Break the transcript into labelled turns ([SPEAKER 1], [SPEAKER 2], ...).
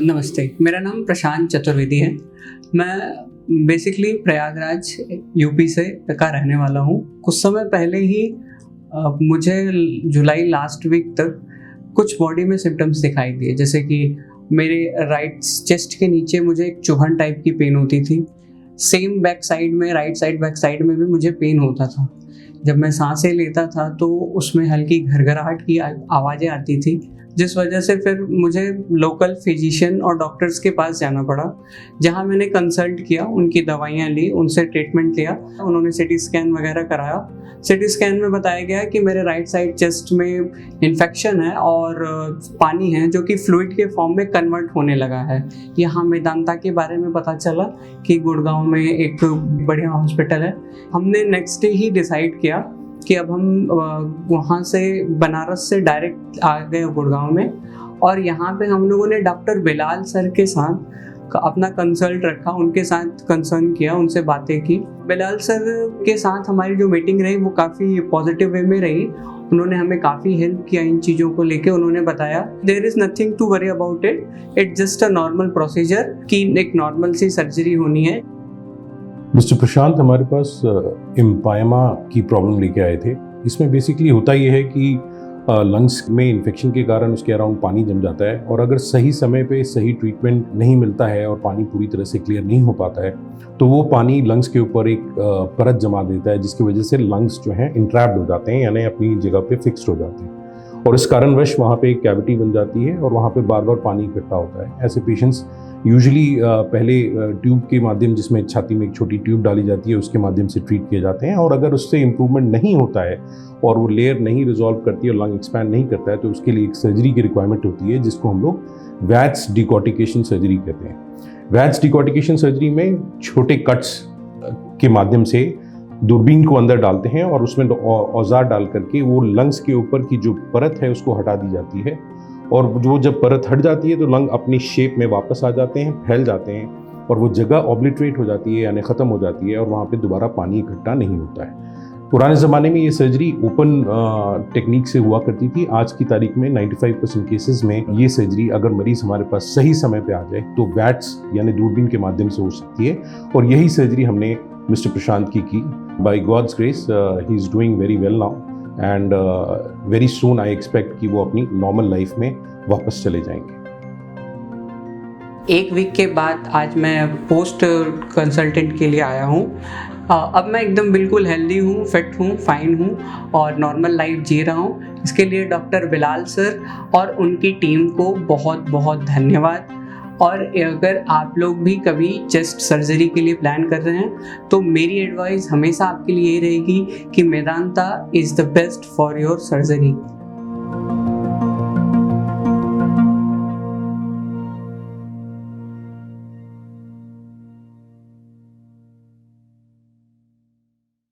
[SPEAKER 1] नमस्ते, मेरा नाम प्रशांत चतुर्वेदी है। मैं बेसिकली प्रयागराज यूपी से का रहने वाला हूँ। कुछ समय पहले ही मुझे जुलाई लास्ट वीक तक कुछ बॉडी में सिम्टम्स दिखाई दिए, जैसे कि मेरे राइट चेस्ट के नीचे मुझे एक चुभन टाइप की पेन होती थी। सेम बैक साइड में, राइट साइड बैक साइड में भी मुझे पेन होता था। जब मैं सांसें लेता था तो उसमें हल्की घरघराहट की आवाज़ें आती थी, जिस वजह से फिर मुझे लोकल फिजिशियन और डॉक्टर्स के पास जाना पड़ा, जहां मैंने कंसल्ट किया, उनकी दवाइयां ली, उनसे ट्रीटमेंट लिया। उन्होंने सीटी स्कैन वगैरह कराया। सीटी स्कैन में बताया गया कि मेरे राइट साइड चेस्ट में इन्फेक्शन है और पानी है जो कि फ्लूइड के फॉर्म में कन्वर्ट होने लगा है। यहाँ मेदांता के बारे में पता चला कि गुड़गांव में एक बढ़िया हॉस्पिटल है। हमने नेक्स्ट डे ही डिसाइड किया कि अब हम वहाँ से बनारस से डायरेक्ट आ गए गुड़गांव में, और यहाँ पे हम लोगों ने डॉक्टर बिलाल सर के साथ अपना कंसल्ट रखा, उनके साथ कंसर्न किया, उनसे बातें की। बिलाल सर के साथ हमारी जो मीटिंग रही वो काफ़ी पॉजिटिव वे में रही। उन्होंने हमें काफ़ी हेल्प किया इन चीज़ों को लेके। उन्होंने बताया there is nothing to worry about it, it's just a normal procedure, कि एक नॉर्मल सी सर्जरी होनी है।
[SPEAKER 2] मिस्टर प्रशांत हमारे पास एम्पायमा की प्रॉब्लम लेके आए थे। इसमें बेसिकली होता ये है कि लंग्स में इन्फेक्शन के कारण उसके अराउंड पानी जम जाता है, और अगर सही समय पे सही ट्रीटमेंट नहीं मिलता है और पानी पूरी तरह से क्लियर नहीं हो पाता है तो वो पानी लंग्स के ऊपर एक परत जमा देता है, जिसकी वजह से लंग्स जो हैं इंट्रैप्ड हो जाते हैं, यानी अपनी जगह पे फिक्स्ड हो जाते हैं, और इस कारणवश वहाँ पे एक कैविटी बन जाती है और वहाँ पे बार बार पानी इकट्ठा होता है। ऐसे पेशेंट्स यूजुअली पहले ट्यूब के माध्यम, जिसमें छाती में एक छोटी ट्यूब डाली जाती है, उसके माध्यम से ट्रीट किए जाते हैं, और अगर उससे इम्प्रूवमेंट नहीं होता है और वो लेयर नहीं रिजॉल्व करती है और लंग एक्सपैंड नहीं करता है तो उसके लिए एक सर्जरी की रिक्वायरमेंट होती है, जिसको हम लोग वैट्स डिकॉर्टिकेशन सर्जरी कहते हैं। वैट्स डिकॉर्टिकेशन सर्जरी में छोटे कट्स के माध्यम से दूरबीन को अंदर डालते हैं और उसमें औजार डाल करके वो लंग्स के ऊपर की जो परत है उसको हटा दी जाती है, और वो जब परत हट जाती है तो लंग अपनी शेप में वापस आ जाते हैं, फैल जाते हैं, और वो जगह ऑब्लिटरेट हो जाती है, यानी ख़त्म हो जाती है, और वहाँ पे दोबारा पानी इकट्ठा नहीं होता है। पुराने ज़माने में ये सर्जरी ओपन टेक्निक से हुआ करती थी। आज की तारीख में 95% केसेस में ये सर्जरी, अगर मरीज़ हमारे पास सही समय पे आ जाए, तो वैट्स यानी दूरबीन के माध्यम से हो सकती है, और यही सर्जरी हमने मिस्टर प्रशांत की। By God's grace he is doing very well now, and very soon I expect कि वो अपनी नॉर्मल लाइफ में वापस चले जाएंगे।
[SPEAKER 1] एक वीक के बाद आज मैं पोस्ट कंसल्टेंट के लिए आया हूँ। अब मैं एकदम बिल्कुल हेल्दी हूँ, फिट हूँ, फाइन हूँ और नॉर्मल लाइफ जी रहा हूँ। इसके लिए डॉक्टर बिलाल सर और उनकी टीम को बहुत बहुत धन्यवाद। और अगर आप लोग भी कभी चेस्ट सर्जरी के लिए प्लान कर रहे हैं तो मेरी एडवाइस हमेशा आपके लिए ये रहेगी कि Medanta is the best for your surgery.